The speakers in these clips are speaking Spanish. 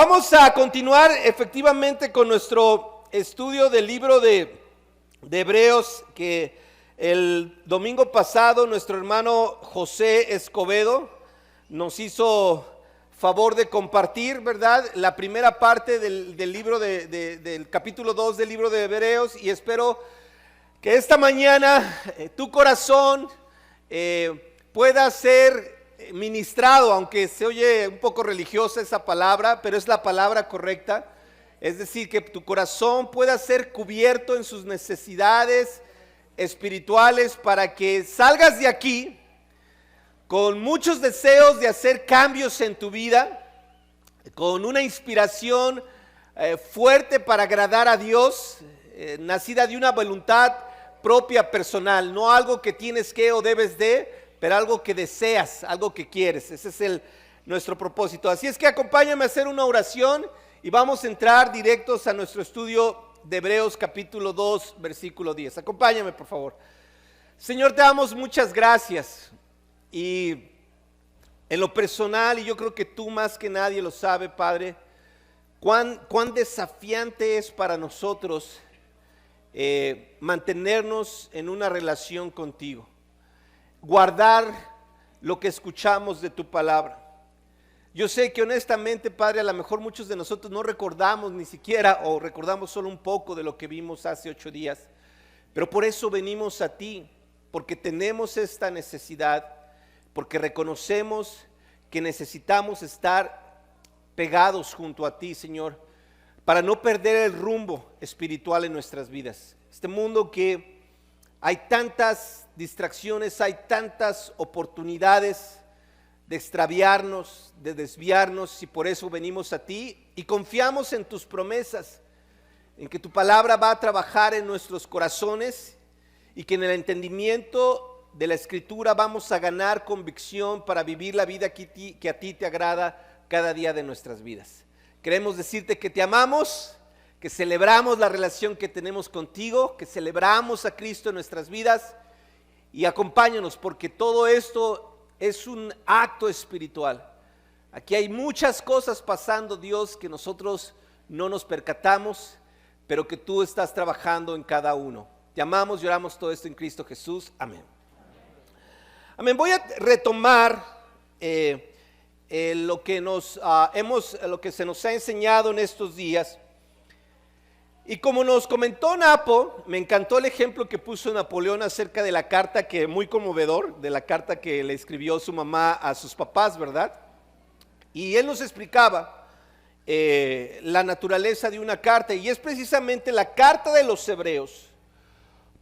Vamos a continuar efectivamente con nuestro estudio del libro de Hebreos, que el domingo pasado nuestro hermano José Escobedo nos hizo favor de compartir, ¿verdad? La primera parte del libro del capítulo 2 del libro de Hebreos, y espero que esta mañana tu corazón pueda ser ministrado, aunque se oye un poco religiosa esa palabra, pero es la palabra correcta. Es decir, que tu corazón pueda ser cubierto en sus necesidades espirituales para que salgas de aquí con muchos deseos de hacer cambios en tu vida, con una inspiración fuerte para agradar a Dios, nacida de una voluntad propia personal, no algo que tienes que o debes de, pero algo que deseas, algo que quieres. Ese es nuestro propósito. Así es que acompáñame a hacer una oración y vamos a entrar directos a nuestro estudio de Hebreos capítulo 2, versículo 10. Acompáñame, por favor. Señor, te damos muchas gracias, y en lo personal, y yo creo que tú más que nadie lo sabe, Padre, cuán desafiante es para nosotros mantenernos en una relación contigo, guardar lo que escuchamos de tu palabra. Yo sé que honestamente, Padre, a lo mejor muchos de nosotros no recordamos ni siquiera, o recordamos solo un poco de lo que vimos hace 8 días, pero por eso venimos a ti, porque tenemos esta necesidad, porque reconocemos que necesitamos estar pegados junto a ti, Señor, para no perder el rumbo espiritual en nuestras vidas. Este mundo que hay tantas distracciones, hay tantas oportunidades de extraviarnos, de desviarnos, y por eso venimos a ti y confiamos en tus promesas, en que tu palabra va a trabajar en nuestros corazones y que en el entendimiento de la Escritura vamos a ganar convicción para vivir la vida que a ti te agrada cada día de nuestras vidas. Queremos decirte que te amamos, que celebramos la relación que tenemos contigo, que celebramos a Cristo en nuestras vidas, y acompáñanos porque todo esto es un acto espiritual. Aquí hay muchas cosas pasando, Dios, que nosotros no nos percatamos, pero que tú estás trabajando en cada uno. Te amamos y oramos todo esto en Cristo Jesús. Amén. Amén. Voy a retomar lo que se nos ha enseñado en estos días. Y como nos comentó Napo, me encantó el ejemplo que puso Napoleón acerca de la carta, que muy conmovedor, de la carta que le escribió su mamá a sus papás, ¿verdad? Y él nos explicaba la naturaleza de una carta, y es precisamente la carta de los Hebreos.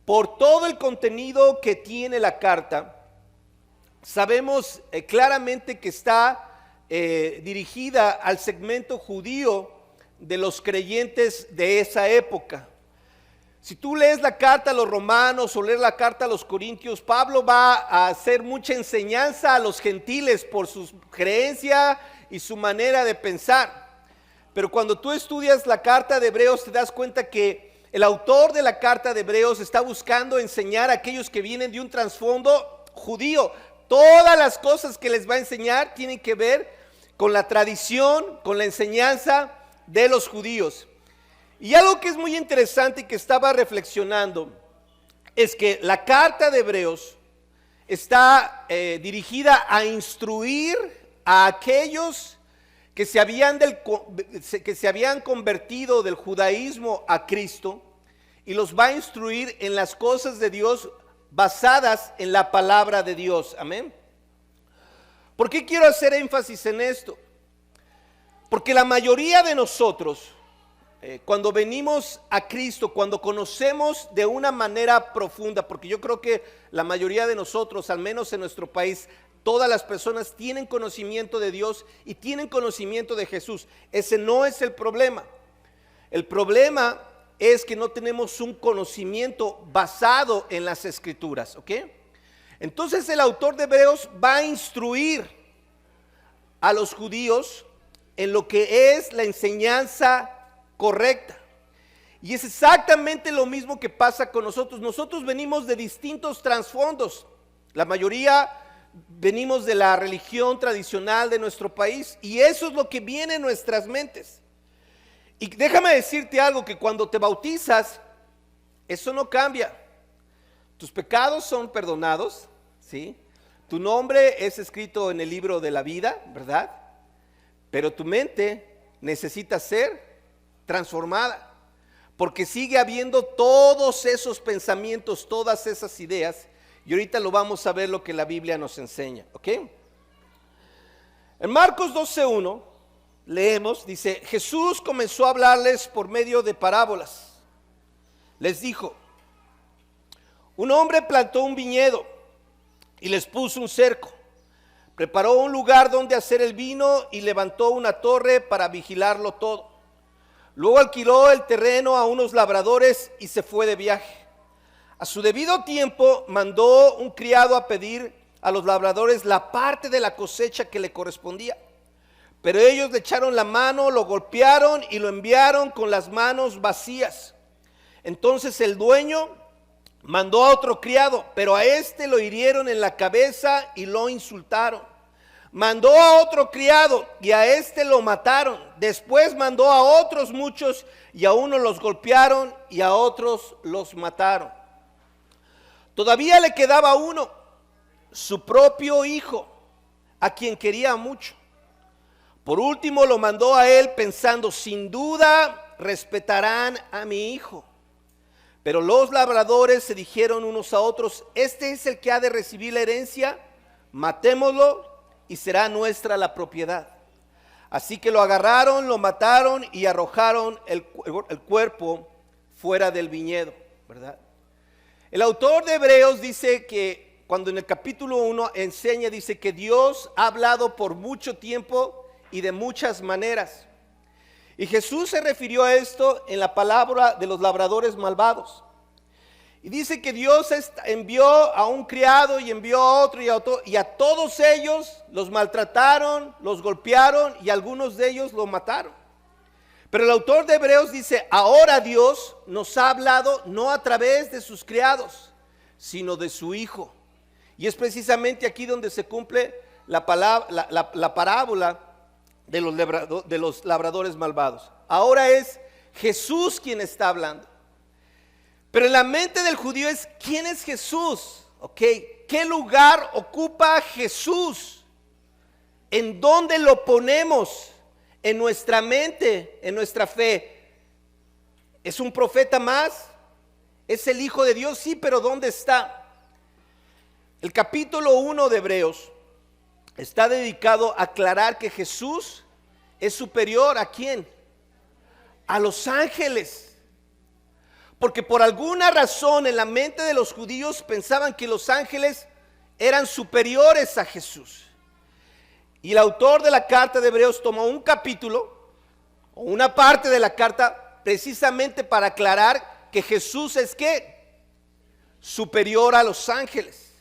Por todo el contenido que tiene la carta, sabemos claramente que está dirigida al segmento judío de los creyentes de esa época. Si tú lees la carta a los romanos o lees la carta a los corintios, Pablo va a hacer mucha enseñanza a los gentiles por su creencia y su manera de pensar. Pero cuando tú estudias la carta de Hebreos, te das cuenta que el autor de la carta de Hebreos está buscando enseñar a aquellos que vienen de un trasfondo judío. Todas las cosas que les va a enseñar tienen que ver con la tradición, con la enseñanza de los judíos. Y algo que es muy interesante y que estaba reflexionando es que la carta de Hebreos está dirigida a instruir a aquellos que se habían convertido del judaísmo a Cristo, y los va a instruir en las cosas de Dios basadas en la palabra de Dios. Amén. ¿Por qué quiero hacer énfasis en esto? Porque la mayoría de nosotros, cuando venimos a Cristo, cuando conocemos de una manera profunda, porque yo creo que la mayoría de nosotros, al menos en nuestro país, todas las personas tienen conocimiento de Dios y tienen conocimiento de Jesús. Ese no es el problema. El problema es que no tenemos un conocimiento basado en las Escrituras, ¿ok? Entonces el autor de Hebreos va a instruir a los judíos en lo que es la enseñanza correcta. Y es exactamente lo mismo que pasa con nosotros. Nosotros venimos de distintos trasfondos. La mayoría venimos de la religión tradicional de nuestro país y eso es lo que viene en nuestras mentes. Y déjame decirte algo, que cuando te bautizas, eso no cambia. Tus pecados son perdonados, ¿sí? Tu nombre es escrito en el libro de la vida, ¿verdad? Pero tu mente necesita ser transformada, porque sigue habiendo todos esos pensamientos, todas esas ideas, y ahorita lo vamos a ver lo que la Biblia nos enseña, ¿ok? En Marcos 12:1 leemos, dice, Jesús comenzó a hablarles por medio de parábolas. Les dijo, un hombre plantó un viñedo y les puso un cerco. Preparó un lugar donde hacer el vino y levantó una torre para vigilarlo todo. Luego alquiló el terreno a unos labradores y se fue de viaje. A su debido tiempo mandó un criado a pedir a los labradores la parte de la cosecha que le correspondía. Pero ellos le echaron la mano, lo golpearon y lo enviaron con las manos vacías. Entonces el dueño mandó a otro criado, pero a este lo hirieron en la cabeza y lo insultaron. Mandó a otro criado y a este lo mataron. Después mandó a otros muchos y a unos los golpearon y a otros los mataron. Todavía le quedaba uno, su propio hijo, a quien quería mucho. Por último lo mandó a él pensando, sin duda respetarán a mi hijo. Pero los labradores se dijeron unos a otros, este es el que ha de recibir la herencia, matémoslo y será nuestra la propiedad. Así que lo agarraron, lo mataron y arrojaron el cuerpo fuera del viñedo, ¿verdad? El autor de Hebreos dice que cuando en el capítulo 1 enseña, dice que Dios ha hablado por mucho tiempo y de muchas maneras. Y Jesús se refirió a esto en la palabra de los labradores malvados. Y dice que Dios envió a un criado y envió a otro y a todos ellos los maltrataron, los golpearon y algunos de ellos lo mataron. Pero el autor de Hebreos dice, ahora Dios nos ha hablado no a través de sus criados, sino de su Hijo. Y es precisamente aquí donde se cumple la parábola de los labradores malvados. Ahora es Jesús quien está hablando. Pero en la mente del judío es, ¿quién es Jesús? ¿Ok? ¿Qué lugar ocupa Jesús? ¿En dónde lo ponemos? En nuestra mente, en nuestra fe. ¿Es un profeta más? ¿Es el Hijo de Dios? Sí, pero ¿dónde está? El capítulo 1 de Hebreos está dedicado a aclarar que Jesús es superior ¿a quién? A los ángeles. Porque por alguna razón en la mente de los judíos pensaban que los ángeles eran superiores a Jesús. Y el autor de la carta de Hebreos tomó un capítulo o una parte de la carta precisamente para aclarar que Jesús es ¿qué? Superior a los ángeles.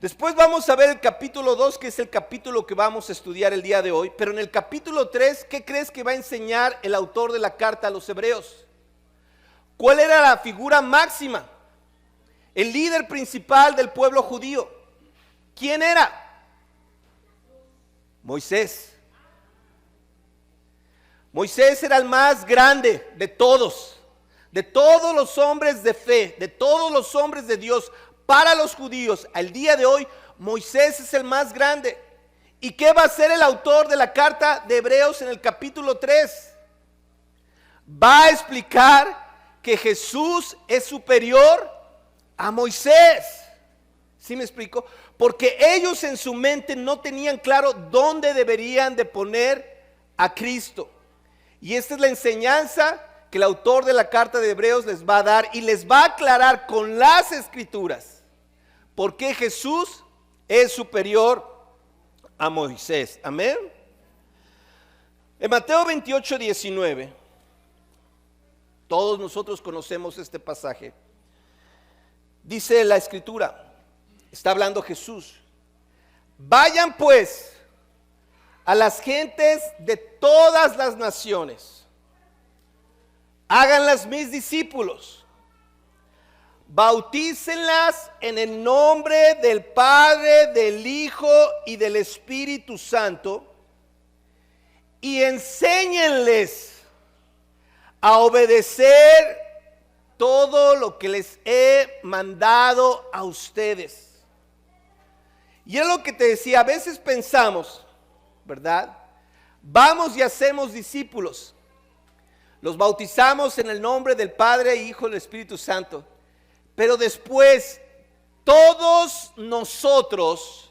Después vamos a ver el capítulo 2, que es el capítulo que vamos a estudiar el día de hoy. Pero en el capítulo 3, ¿qué crees que va a enseñar el autor de la carta a los hebreos? ¿Cuál era la figura máxima? El líder principal del pueblo judío. ¿Quién era? Moisés. Moisés era el más grande de todos los hombres de fe, de todos los hombres de Dios. Para los judíos, al día de hoy, Moisés es el más grande. ¿Y qué va a hacer el autor de la carta de Hebreos en el capítulo 3? Va a explicar que Jesús es superior a Moisés. ¿Sí me explico? Porque ellos en su mente no tenían claro dónde deberían de poner a Cristo. Y esta es la enseñanza que el autor de la carta de Hebreos les va a dar y les va a aclarar con las escrituras por qué Jesús es superior a Moisés. Amén. En Mateo 28:19, todos nosotros conocemos este pasaje. Dice la escritura, está hablando Jesús: vayan pues a las gentes de todas las naciones, háganlas mis discípulos, bautícenlas en el nombre del Padre, del Hijo y del Espíritu Santo, y enséñenles a obedecer todo lo que les he mandado a ustedes. Y es lo que te decía, a veces pensamos, ¿verdad? Vamos y hacemos discípulos, los bautizamos en el nombre del Padre, Hijo y del Espíritu Santo, pero después todos nosotros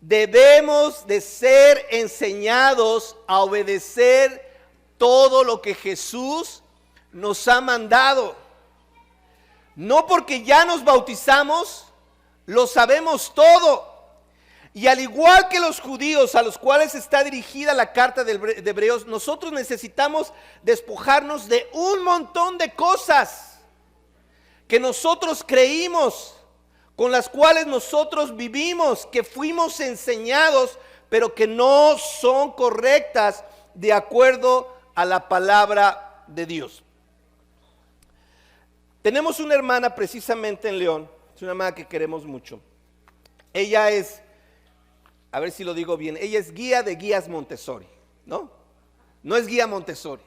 debemos de ser enseñados a obedecer todo lo que Jesús nos ha mandado. No porque ya nos bautizamos, lo sabemos todo. Y al igual que los judíos a los cuales está dirigida la carta de Hebreos, nosotros necesitamos despojarnos de un montón de cosas que nosotros creímos, con las cuales nosotros vivimos, que fuimos enseñados, pero que no son correctas de acuerdo a la palabra de Dios. Tenemos una hermana precisamente en León, es una hermana que queremos mucho. Ella es, a ver si lo digo bien, ella es guía de guías Montessori, ¿no? No es guía Montessori,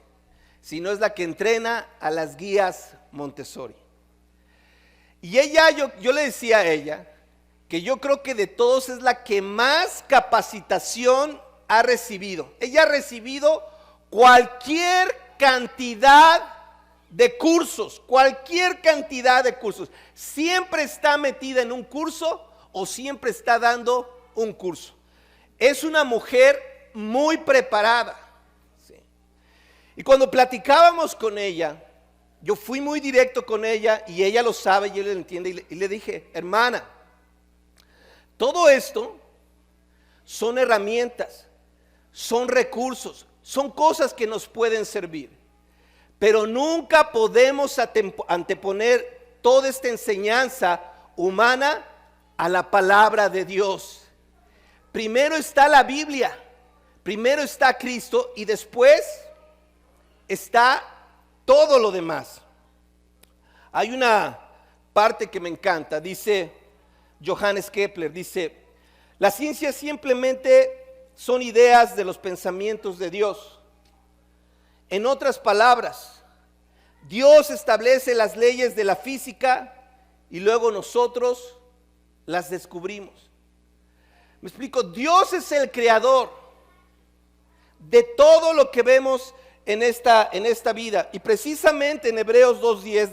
sino es la que entrena a las guías Montessori. Y ella, yo le decía a ella, que yo creo que de todos es la que más capacitación ha recibido. Ella ha recibido cualquier cantidad de cursos, cualquier cantidad de cursos. Siempre está metida en un curso o siempre está dando un curso. Es una mujer muy preparada. ¿Sí? Y cuando platicábamos con ella, yo fui muy directo con ella y ella lo sabe y ella lo entiende. Y le dije, hermana, todo esto son herramientas, son recursos, son cosas que nos pueden servir. Pero nunca podemos anteponer toda esta enseñanza humana a la palabra de Dios. Primero está la Biblia, primero está Cristo y después está todo lo demás. Hay una parte que me encanta, dice Johannes Kepler, dice, la ciencia simplemente son ideas de los pensamientos de Dios. En otras palabras, Dios establece las leyes de la física y luego nosotros las descubrimos. Me explico, Dios es el creador de todo lo que vemos en esta vida. Y precisamente en Hebreos 2:10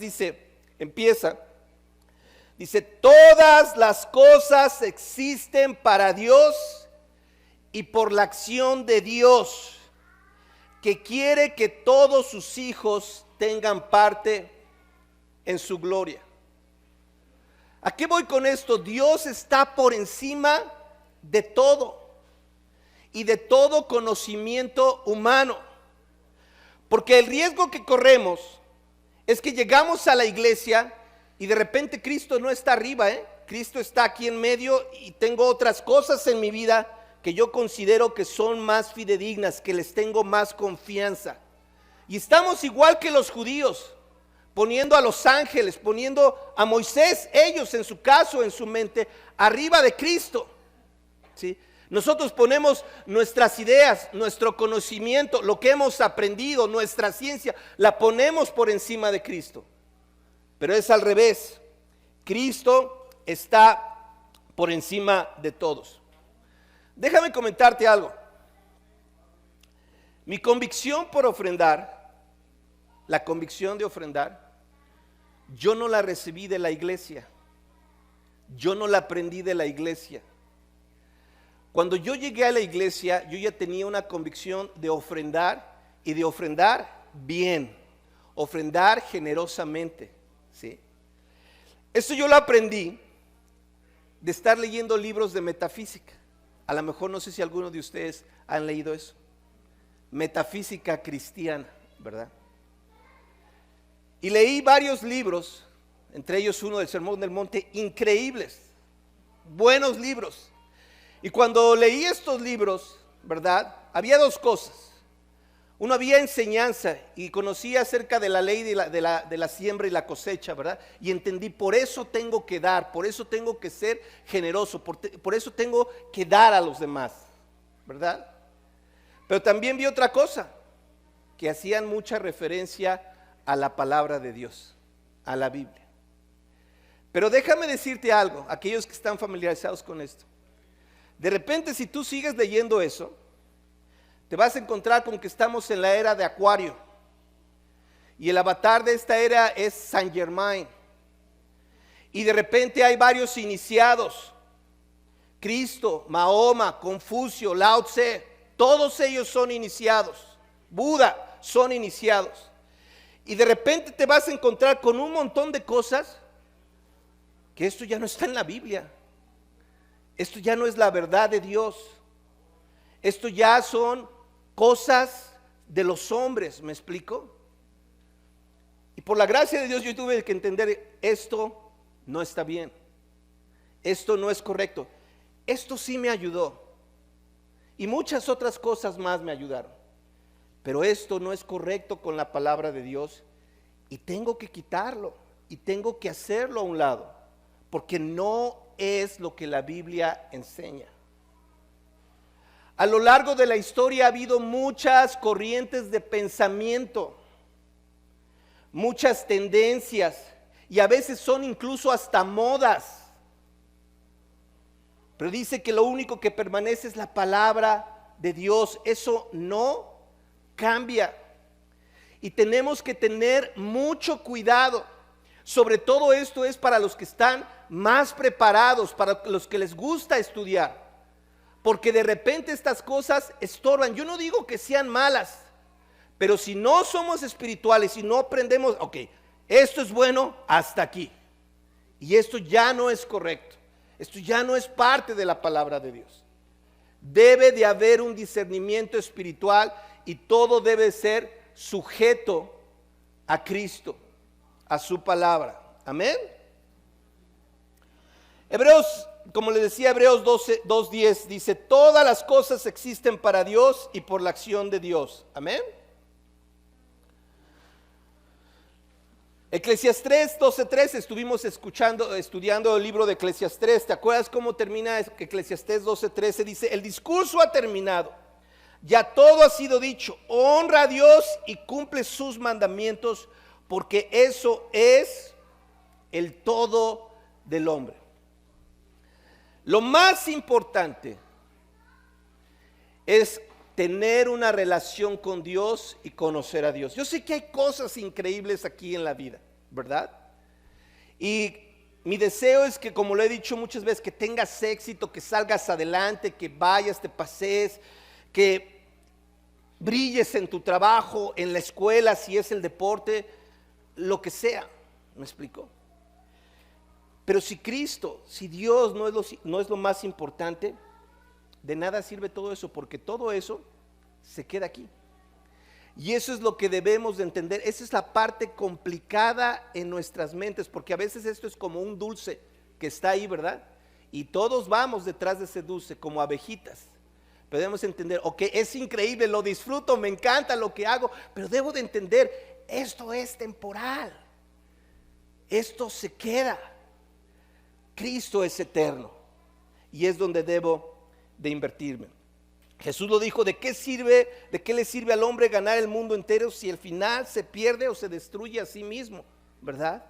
dice, todas las cosas existen para Dios y por la acción de Dios, que quiere que todos sus hijos tengan parte en su gloria. ¿A qué voy con esto? Dios está por encima de todo y de todo conocimiento humano. Porque el riesgo que corremos es que llegamos a la iglesia y de repente Cristo no está arriba, Cristo está aquí en medio y tengo otras cosas en mi vida que yo considero que son más fidedignas, que les tengo más confianza. Y estamos igual que los judíos, poniendo a los ángeles, poniendo a Moisés, ellos en su caso, en su mente, arriba de Cristo. ¿Sí? Nosotros ponemos nuestras ideas, nuestro conocimiento, lo que hemos aprendido, nuestra ciencia, la ponemos por encima de Cristo. Pero es al revés. Cristo está por encima de todos. Déjame comentarte algo. Mi convicción por ofrendar, la convicción de ofrendar, yo no la recibí de la iglesia. Yo no la aprendí de la iglesia. Cuando yo llegué a la iglesia, yo ya tenía una convicción de ofrendar y de ofrendar bien, ofrendar generosamente, ¿sí? Esto yo lo aprendí de estar leyendo libros de metafísica. A lo mejor no sé si algunos de ustedes han leído eso. Metafísica cristiana, ¿verdad? Y leí varios libros, entre ellos uno del Sermón del Monte, increíbles, buenos libros. Y cuando leí estos libros, ¿verdad? Había dos cosas. Uno había enseñanza y conocía acerca de la ley de la siembra y la cosecha, ¿verdad? Y entendí, por eso tengo que dar, por eso tengo que ser generoso, por eso tengo que dar a los demás, ¿verdad? Pero también vi otra cosa, que hacían mucha referencia a la palabra de Dios, a la Biblia. Pero déjame decirte algo, aquellos que están familiarizados con esto. De repente, si tú sigues leyendo eso, te vas a encontrar con que estamos en la era de Acuario. Y el avatar de esta era es Saint Germain. Y de repente hay varios iniciados. Cristo, Mahoma, Confucio, Lao Tse, todos ellos son iniciados. Buda, son iniciados. Y de repente te vas a encontrar con un montón de cosas que esto ya no está en la Biblia. Esto ya no es la verdad de Dios. Esto ya son cosas de los hombres, ¿me explico? Y por la gracia de Dios yo tuve que entender, esto no está bien, esto no es correcto. Esto sí me ayudó y muchas otras cosas más me ayudaron, pero esto no es correcto con la palabra de Dios y tengo que quitarlo y tengo que hacerlo a un lado, porque no es lo que la Biblia enseña. A lo largo de la historia ha habido muchas corrientes de pensamiento, muchas tendencias, y a veces son incluso hasta modas. Pero dice que lo único que permanece es la palabra de Dios. Eso no cambia. Y tenemos que tener mucho cuidado. Sobre todo esto es para los que están más preparados, para los que les gusta estudiar. Porque de repente estas cosas estorban. Yo no digo que sean malas, pero si no somos espirituales, si no aprendemos, ok, esto es bueno hasta aquí. Y esto ya no es correcto. Esto ya no es parte de la palabra de Dios. Debe de haber un discernimiento espiritual y todo debe ser sujeto a Cristo, a su palabra. Amén. Hebreos, como les decía, Hebreos 2:10 dice, todas las cosas existen para Dios y por la acción de Dios. Amén. Eclesiastés 12:3, estuvimos estudiando el libro de Eclesiastés. ¿Te acuerdas cómo termina Eclesiastés 12:13? Dice, el discurso ha terminado, ya todo ha sido dicho, honra a Dios y cumple sus mandamientos, porque eso es el todo del hombre. Lo más importante es tener una relación con Dios y conocer a Dios. Yo sé que hay cosas increíbles aquí en la vida, ¿verdad? Y mi deseo es que, como lo he dicho muchas veces, que tengas éxito, que salgas adelante, que vayas, te pasees, que brilles en tu trabajo, en la escuela, si es el deporte, lo que sea. ¿Me explico? Pero si Cristo, si Dios no es lo más importante, de nada sirve todo eso, porque todo eso se queda aquí. Y eso es lo que debemos de entender. Esa es la parte complicada en nuestras mentes, porque a veces esto es como un dulce que está ahí, ¿verdad? Y todos vamos detrás de ese dulce como abejitas. Pero debemos entender, ok, es increíble, lo disfruto, me encanta lo que hago, pero debo de entender, esto es temporal. Esto se queda. Cristo es eterno y es donde debo de invertirme. Jesús lo dijo, ¿de qué le sirve al hombre ganar el mundo entero si al final se pierde o se destruye a sí mismo? ¿Verdad?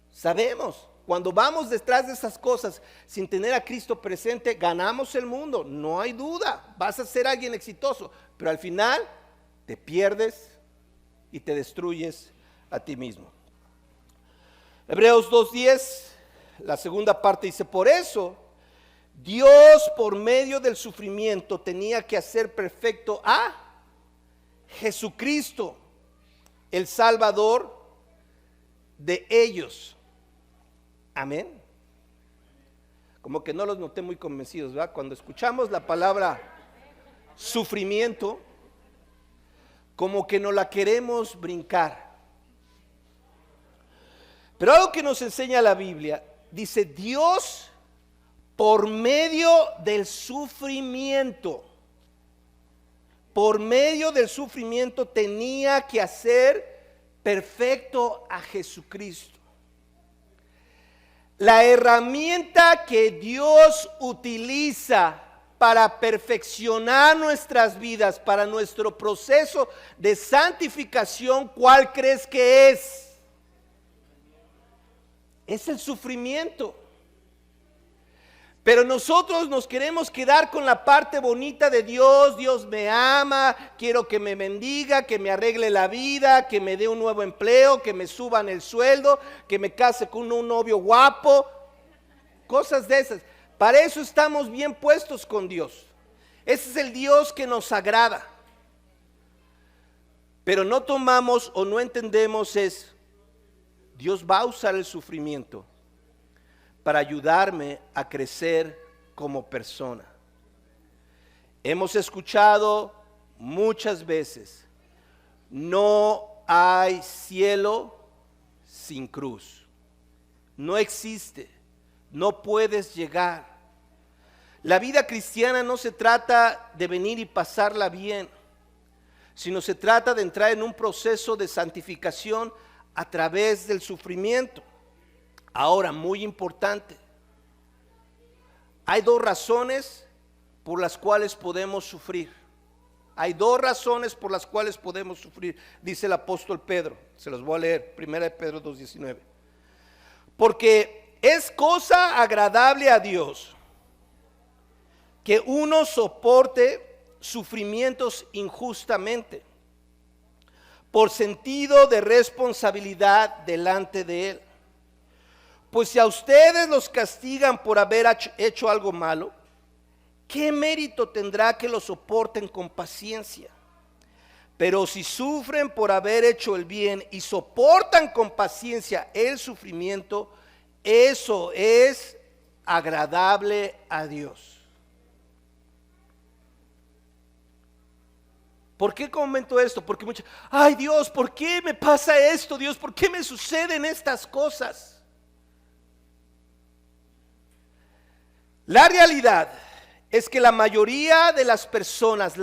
Sabemos, cuando vamos detrás de esas cosas sin tener a Cristo presente, ganamos el mundo, no hay duda, vas a ser alguien exitoso, pero al final te pierdes y te destruyes a ti mismo. Hebreos 2:10, la segunda parte dice, por eso Dios por medio del sufrimiento tenía que hacer perfecto a Jesucristo, el Salvador de ellos. Amén. Como que no los noté muy convencidos, ¿verdad? Cuando escuchamos la palabra sufrimiento, como que no la queremos brincar. Pero algo que nos enseña la Biblia, dice Dios por medio del sufrimiento. por medio del sufrimiento tenía que hacer perfecto a Jesucristo. La herramienta que Dios utiliza para perfeccionar nuestras vidas, para nuestro proceso de santificación, ¿cuál crees que es? Es el sufrimiento. Pero nosotros nos queremos quedar con la parte bonita de Dios. Dios me ama, quiero que me bendiga, que me arregle la vida, que me dé un nuevo empleo, que me suban el sueldo, que me case con un novio guapo. Cosas de esas. Para eso estamos bien puestos con Dios. Ese es el Dios que nos agrada. Pero no tomamos o no entendemos Dios va a usar el sufrimiento para ayudarme a crecer como persona. Hemos escuchado muchas veces, no hay cielo sin cruz. No existe, no puedes llegar. La vida cristiana no se trata de venir y pasarla bien, sino se trata de entrar en un proceso de santificación a través del sufrimiento. Ahora, muy importante, hay dos razones por las cuales podemos sufrir. Hay dos razones por las cuales podemos sufrir, dice el apóstol Pedro. Se los voy a leer, 1 Pedro 2:19. Porque es cosa agradable a Dios que uno soporte sufrimientos injustamente, por sentido de responsabilidad delante de Él. Pues si a ustedes los castigan por haber hecho algo malo, ¿qué mérito tendrá que lo soporten con paciencia? Pero si sufren por haber hecho el bien y soportan con paciencia el sufrimiento, eso es agradable a Dios. ¿Por qué comento esto? Porque muchos, ay Dios, ¿por qué me pasa esto? Dios, ¿por qué me suceden estas cosas? La realidad es que la mayoría de las personas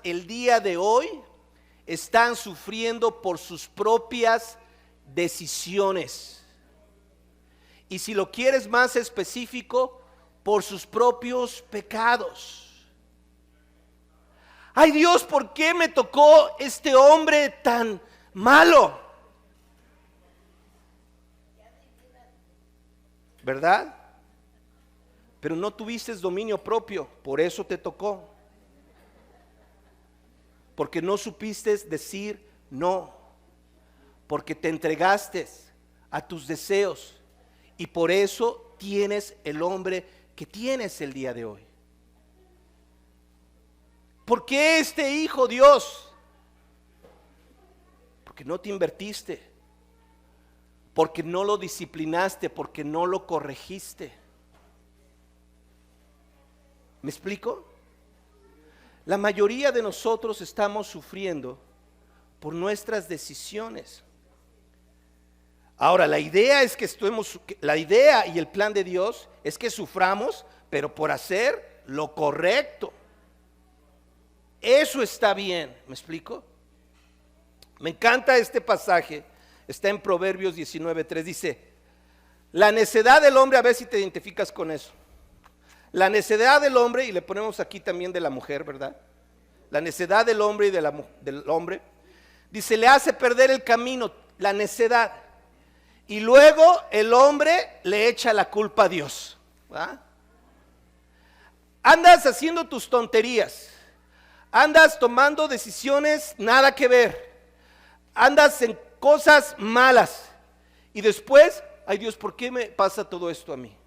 el día de hoy están sufriendo por sus propias decisiones. Y si lo quieres más específico, por sus propios pecados. Ay Dios, ¿por qué me tocó este hombre tan malo? ¿Verdad? Pero no tuviste dominio propio, por eso te tocó. Porque no supiste decir no, porque te entregaste a tus deseos y por eso tienes el hombre que tienes el día de hoy. ¿Por qué este hijo, Dios? Porque no te invertiste, porque no lo disciplinaste, porque no lo corregiste. ¿Me explico? La mayoría de nosotros estamos sufriendo por nuestras decisiones. Ahora, la idea y el plan de Dios es que suframos, pero por hacer lo correcto. Eso está bien, ¿me explico? Me encanta este pasaje, está en Proverbios 19:3, dice, la necedad del hombre, a ver si te identificas con eso. La necedad del hombre, y le ponemos aquí también de la mujer, ¿verdad? La necedad del hombre y del hombre, dice, le hace perder el camino, la necedad. Y luego el hombre le echa la culpa a Dios, ¿verdad? Andas haciendo tus tonterías, andas tomando decisiones nada que ver, andas en cosas malas. Y después, ay Dios, ¿por qué me pasa todo esto a mí?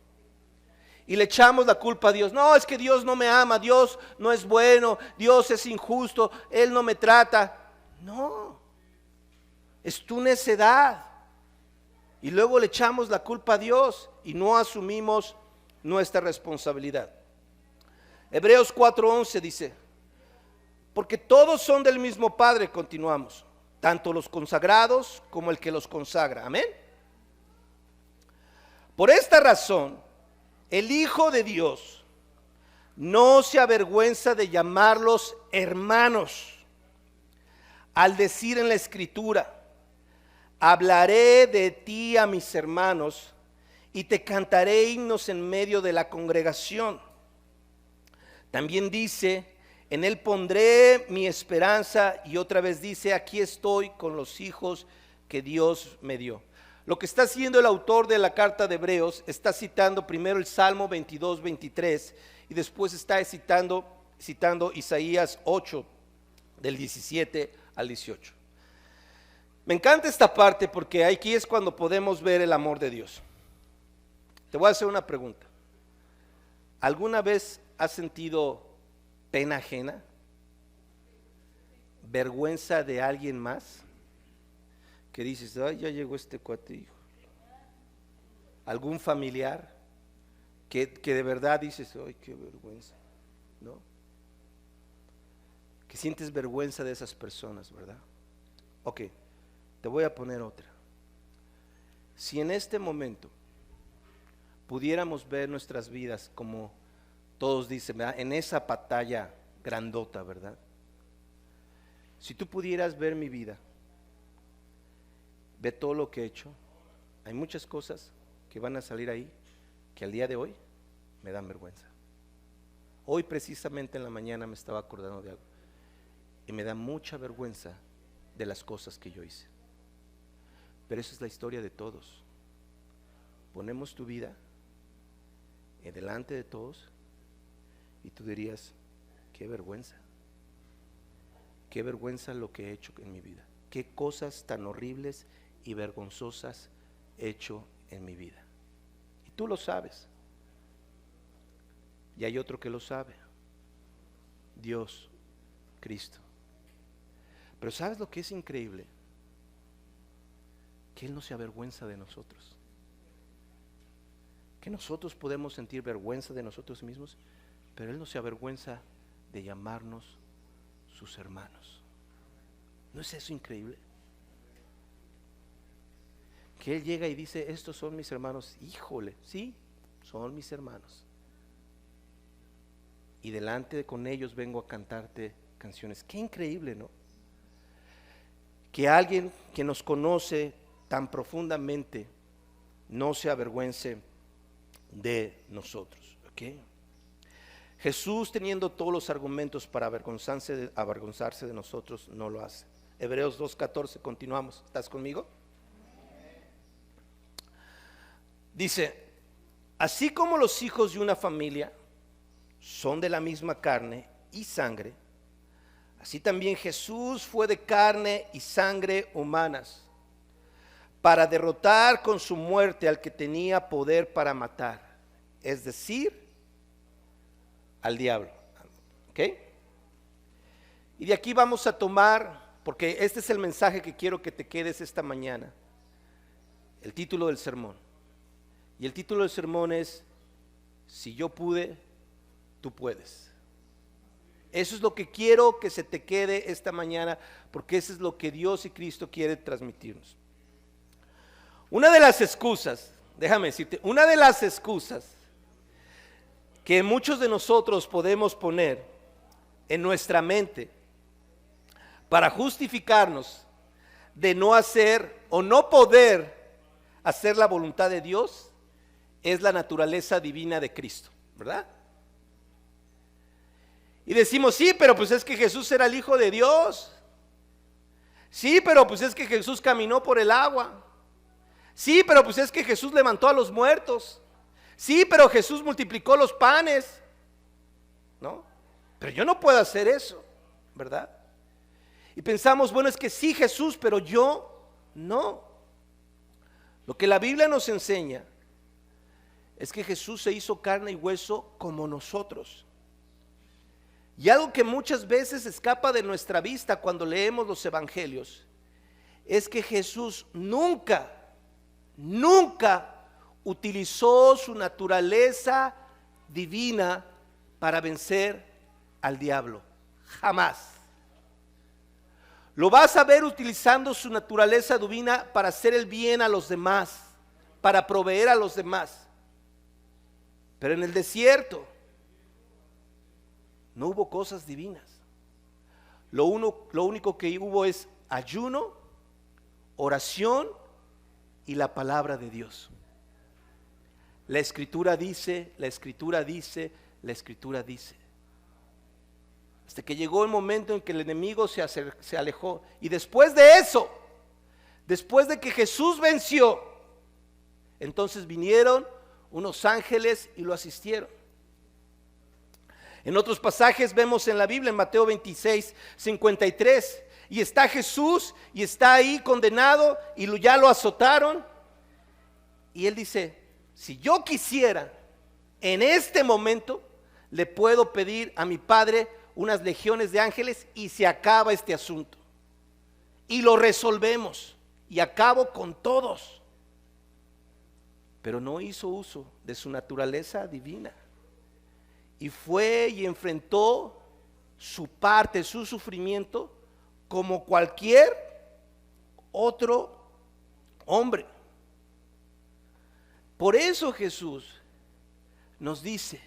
Y le echamos la culpa a Dios. No, es que Dios no me ama, Dios no es bueno, Dios es injusto, Él no me trata. No, es tu necedad. Y luego le echamos la culpa a Dios y no asumimos nuestra responsabilidad. Hebreos 4:11 dice, porque todos son del mismo Padre, continuamos, tanto los consagrados como el que los consagra. Amén. Por esta razón, el Hijo de Dios no se avergüenza de llamarlos hermanos, al decir en la Escritura: hablaré de ti a mis hermanos y te cantaré himnos en medio de la congregación. También dice: en él pondré mi esperanza. Y otra vez dice: aquí estoy con los hijos que Dios me dio. Lo que está haciendo el autor de la carta de Hebreos, está citando primero el Salmo 22, 23, y después está citando Isaías 8, del 17 al 18. Me encanta esta parte porque aquí es cuando podemos ver el amor de Dios. Te voy a hacer una pregunta. ¿Alguna vez has sentido pena ajena? ¿Vergüenza de alguien más? Que dices: ay, ya llegó este cuate, hijo. ¿Algún familiar que de verdad dices: ay, qué vergüenza? ¿No? Que sientes vergüenza de esas personas, ¿verdad? Ok, te voy a poner otra. Si en este momento pudiéramos ver nuestras vidas como todos dicen, ¿verdad?, en esa pantalla grandota, ¿verdad? Si tú pudieras ver mi vida, ve todo lo que he hecho, hay muchas cosas que van a salir ahí que al día de hoy me dan vergüenza. Hoy precisamente en la mañana me estaba acordando de algo y me da mucha vergüenza de las cosas que yo hice. Pero esa es la historia de todos. Ponemos tu vida delante de todos y tú dirías: qué vergüenza lo que he hecho en mi vida, qué cosas tan horribles y vergonzosas he hecho en mi vida. Y tú lo sabes, y hay otro que lo sabe: Dios, Cristo. Pero ¿sabes lo que es increíble? Que Él no se avergüenza de nosotros. Que nosotros podemos sentir vergüenza de nosotros mismos, pero Él no se avergüenza de llamarnos sus hermanos. ¿No es eso increíble? Que Él llega y dice: estos son mis hermanos. Híjole, sí, son mis hermanos. Y delante con ellos vengo a cantarte canciones. Qué increíble, ¿no? Que alguien que nos conoce tan profundamente no se avergüence de nosotros, ¿ok? Jesús, teniendo todos los argumentos para avergonzarse de nosotros, no lo hace. Hebreos 2:14, continuamos. ¿Estás conmigo? Dice: así como los hijos de una familia son de la misma carne y sangre, así también Jesús fue de carne y sangre humanas, para derrotar con su muerte al que tenía poder para matar, es decir, al diablo. ¿Ok? Y de aquí vamos a tomar, porque este es el mensaje que quiero que te quedes esta mañana, el título del sermón. Y el título del sermón es: si yo pude, tú puedes. Eso es lo que quiero que se te quede esta mañana, porque eso es lo que Dios y Cristo quiere transmitirnos. Una de las excusas, déjame decirte, una de las excusas que muchos de nosotros podemos poner en nuestra mente para justificarnos de no hacer o no poder hacer la voluntad de Dios es la naturaleza divina de Cristo, ¿verdad? Y decimos: sí, pero pues es que Jesús era el Hijo de Dios. Sí, pero pues es que Jesús caminó por el agua. Sí, pero pues es que Jesús levantó a los muertos. Sí, pero Jesús multiplicó los panes. ¿No? Pero yo no puedo hacer eso, ¿verdad? Y pensamos: bueno, es que sí Jesús, pero yo no. Lo que la Biblia nos enseña es que Jesús se hizo carne y hueso como nosotros. Y algo que muchas veces escapa de nuestra vista cuando leemos los evangelios es que Jesús nunca utilizó su naturaleza divina para vencer al diablo. Jamás. Lo vas a ver utilizando su naturaleza divina para hacer el bien a los demás, para proveer a los demás. Pero en el desierto, no hubo cosas divinas. Lo único que hubo es ayuno, oración y la palabra de Dios. La Escritura dice, la Escritura dice, la Escritura dice. Hasta que llegó el momento en que el enemigo se alejó. Y después de eso, después de que Jesús venció, entonces vinieron unos ángeles y lo asistieron. En otros pasajes vemos en la Biblia, en Mateo 26, 53, y está Jesús y está ahí condenado y ya lo azotaron. Y él dice, si yo quisiera, en este momento, le puedo pedir a mi Padre unas legiones de ángeles y se acaba este asunto. Y lo resolvemos y acabo con todos. Pero no hizo uso de su naturaleza divina. Y fue y enfrentó su parte, su sufrimiento, como cualquier otro hombre. Por eso Jesús nos dice,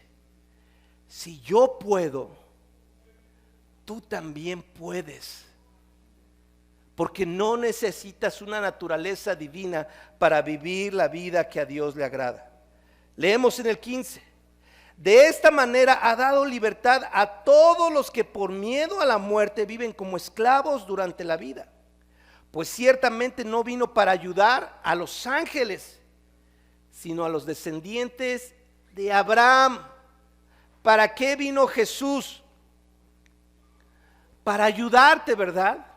si yo puedo, tú también puedes. Porque no necesitas una naturaleza divina para vivir la vida que a Dios le agrada. Leemos en el 15. De esta manera ha dado libertad a todos los que por miedo a la muerte viven como esclavos durante la vida. Pues ciertamente no vino para ayudar a los ángeles, sino a los descendientes de Abraham. ¿Para qué vino Jesús? Para ayudarte, ¿verdad?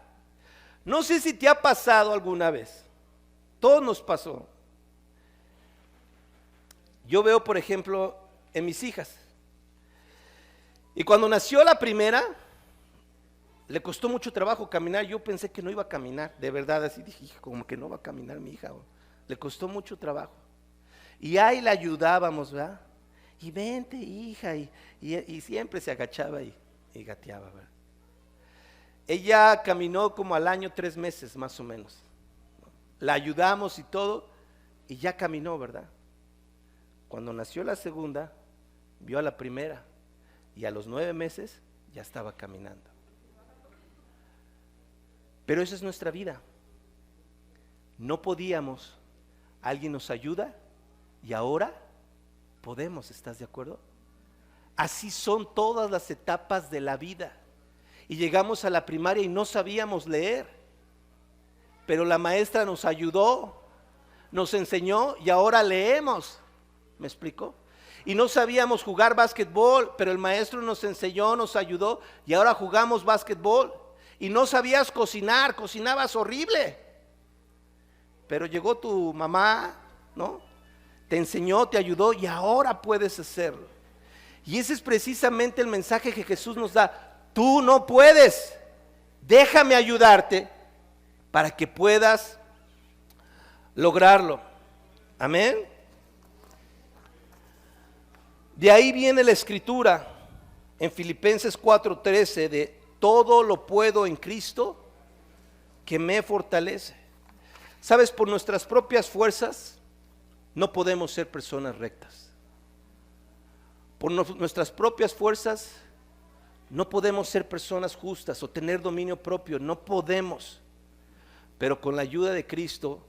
No sé si te ha pasado alguna vez. Todos nos pasó. Yo veo, por ejemplo, en mis hijas. Y cuando nació la primera, le costó mucho trabajo caminar. Yo pensé que no iba a caminar, de verdad, así dije, como que no va a caminar mi hija. Le costó mucho trabajo. Y ahí la ayudábamos, ¿verdad? Y vente, hija, y siempre se agachaba y gateaba, ¿verdad? Ella caminó como al año 3 meses, más o menos. La ayudamos y todo, y ya caminó, ¿verdad? Cuando nació la segunda, vio a la primera y a los 9 meses ya estaba caminando. Pero esa es nuestra vida. No podíamos, alguien nos ayuda y ahora podemos, ¿estás de acuerdo? Así son todas las etapas de la vida. Y llegamos a la primaria y no sabíamos leer, pero la maestra nos ayudó, nos enseñó y ahora leemos. ¿Me explico? Y no sabíamos jugar básquetbol, pero el maestro nos enseñó, nos ayudó y ahora jugamos básquetbol. Y no sabías cocinar, cocinabas horrible, pero llegó tu mamá, ¿no? Te enseñó, te ayudó y ahora puedes hacerlo. Y ese es precisamente el mensaje que Jesús nos da. Tú no puedes, déjame ayudarte para que puedas lograrlo. Amén. De ahí viene la escritura en Filipenses 4:13 de todo lo puedo en Cristo que me fortalece. Sabes, por nuestras propias fuerzas no podemos ser personas rectas. Por nuestras propias fuerzas no podemos ser personas justas o tener dominio propio, no podemos. Pero con la ayuda de Cristo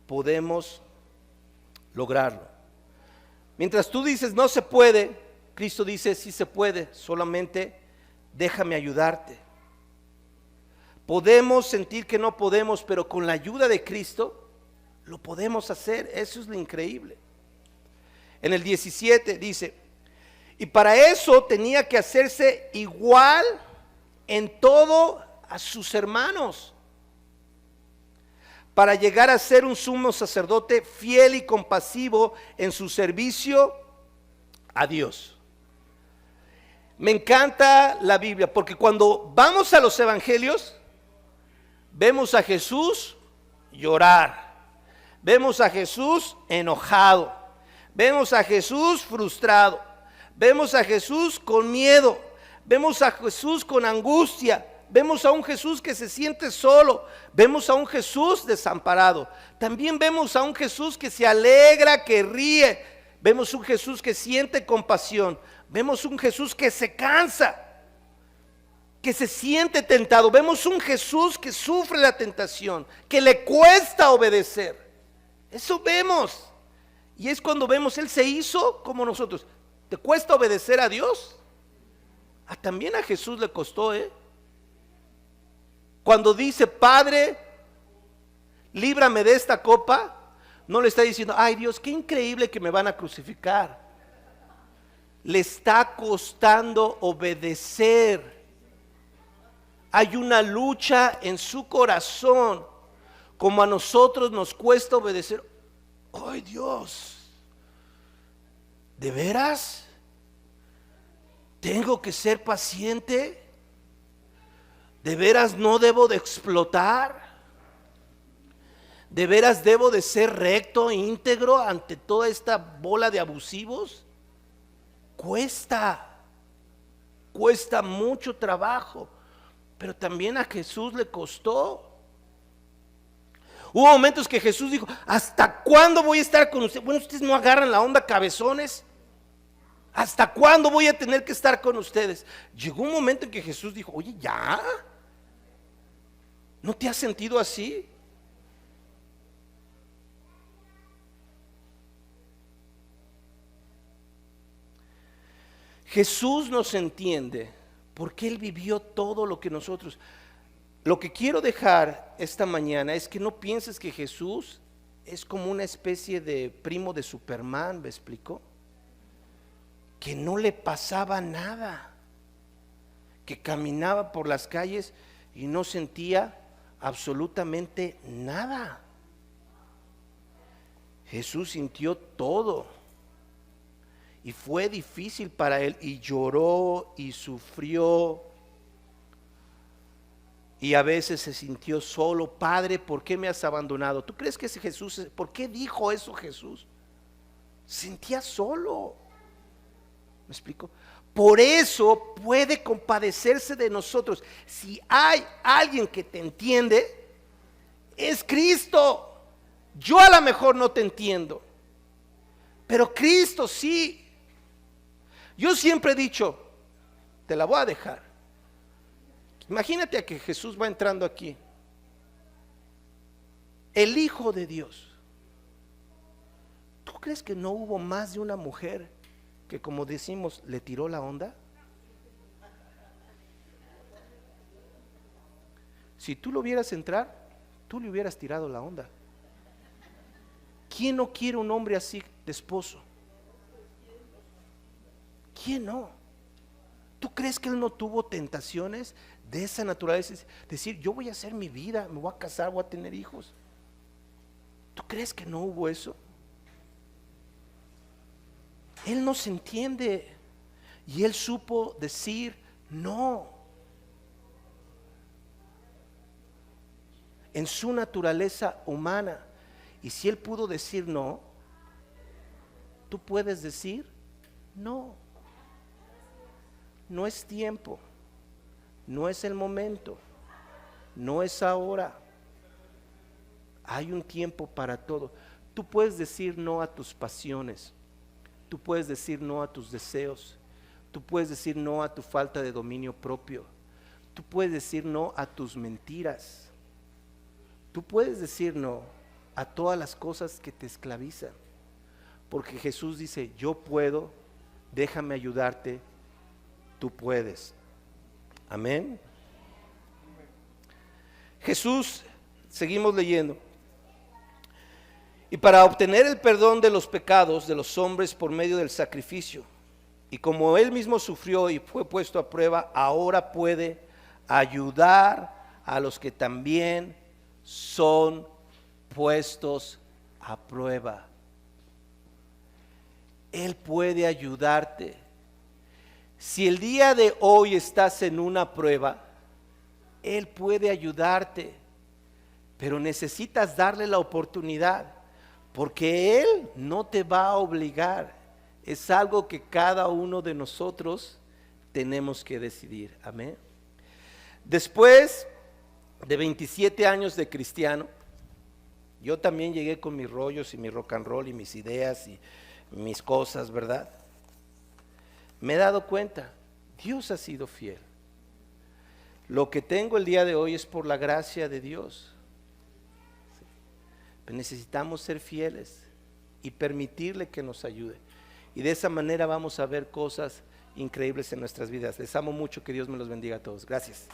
podemos lograrlo. Mientras tú dices no se puede, Cristo dice sí se puede, solamente déjame ayudarte. Podemos sentir que no podemos, pero con la ayuda de Cristo lo podemos hacer. Eso es lo increíble. En el 17 dice, y para eso tenía que hacerse igual en todo a sus hermanos, para llegar a ser un sumo sacerdote fiel y compasivo en su servicio a Dios. Me encanta la Biblia, porque cuando vamos a los evangelios, vemos a Jesús llorar, vemos a Jesús enojado, vemos a Jesús frustrado, vemos a Jesús con miedo, vemos a Jesús con angustia, vemos a un Jesús que se siente solo, vemos a un Jesús desamparado, también vemos a un Jesús que se alegra, que ríe, vemos un Jesús que siente compasión, vemos un Jesús que se cansa, que se siente tentado. Vemos un Jesús que sufre la tentación, que le cuesta obedecer. Eso vemos. Y es cuando vemos, Él se hizo como nosotros. ¿Te cuesta obedecer a Dios? También a Jesús le costó, Cuando dice, Padre, líbrame de esta copa, no le está diciendo, ay Dios, qué increíble que me van a crucificar. Le está costando obedecer. Hay una lucha en su corazón, como a nosotros nos cuesta obedecer. Ay Dios, ¿de veras? ¿Tengo que ser paciente? ¿De veras no debo de explotar? ¿De veras debo de ser recto e íntegro ante toda esta bola de abusivos? Cuesta mucho trabajo, pero también a Jesús le costó. Hubo momentos que Jesús dijo, ¿hasta cuándo voy a estar con ustedes? Bueno, ustedes no agarran la onda, cabezones. ¿Hasta cuándo voy a tener que estar con ustedes? Llegó un momento en que Jesús dijo, oye, ¿ya? ¿No te has sentido así? Jesús nos entiende porque Él vivió todo lo que nosotros. Lo que quiero dejar esta mañana es que no pienses que Jesús es como una especie de primo de Superman, ¿me explico? Que no le pasaba nada, que caminaba por las calles y no sentía absolutamente nada. Jesús sintió todo y fue difícil para Él y lloró y sufrió y a veces se sintió solo. Padre, ¿por qué me has abandonado? ¿Tú crees que ese Jesús, por qué dijo eso Jesús? Sentía solo. ¿Me explico? Por eso puede compadecerse de nosotros. Si hay alguien que te entiende, es Cristo. Yo a lo mejor no te entiendo, pero Cristo sí. Yo siempre he dicho, te la voy a dejar. Imagínate a que Jesús va entrando aquí, el Hijo de Dios. ¿Tú crees que no hubo más de una mujer que, como decimos, le tiró la onda? Si tú lo vieras entrar, tú le hubieras tirado la onda. ¿Quién no quiere un hombre así de esposo? ¿Quién no? ¿Tú crees que él no tuvo tentaciones de esa naturaleza? Es decir, yo voy a hacer mi vida, me voy a casar, voy a tener hijos. ¿Tú crees que no hubo eso? Él no se entiende y él supo decir no. En su naturaleza humana. Y si él pudo decir no, tú puedes decir no. No es tiempo, no es el momento, no es ahora. Hay un tiempo para todo. Tú puedes decir no a tus pasiones, tú puedes decir no a tus deseos, tú puedes decir no a tu falta de dominio propio, tú puedes decir no a tus mentiras, tú puedes decir no a todas las cosas que te esclavizan, porque Jesús dice, yo puedo, déjame ayudarte, tú puedes. Amén. Jesús, seguimos leyendo. Y para obtener el perdón de los pecados de los hombres por medio del sacrificio, y como él mismo sufrió y fue puesto a prueba, ahora puede ayudar a los que también son puestos a prueba. Él puede ayudarte. Si el día de hoy estás en una prueba, Él puede ayudarte, pero necesitas darle la oportunidad, porque Él no te va a obligar. Es algo que cada uno de nosotros tenemos que decidir. Amén. Después de 27 años de cristiano, yo también llegué con mis rollos y mi rock and roll y mis ideas y mis cosas, ¿verdad? Me he dado cuenta, Dios ha sido fiel. Lo que tengo el día de hoy es por la gracia de Dios. Pero necesitamos ser fieles y permitirle que nos ayude. Y de esa manera vamos a ver cosas increíbles en nuestras vidas. Les amo mucho, que Dios me los bendiga a todos. Gracias.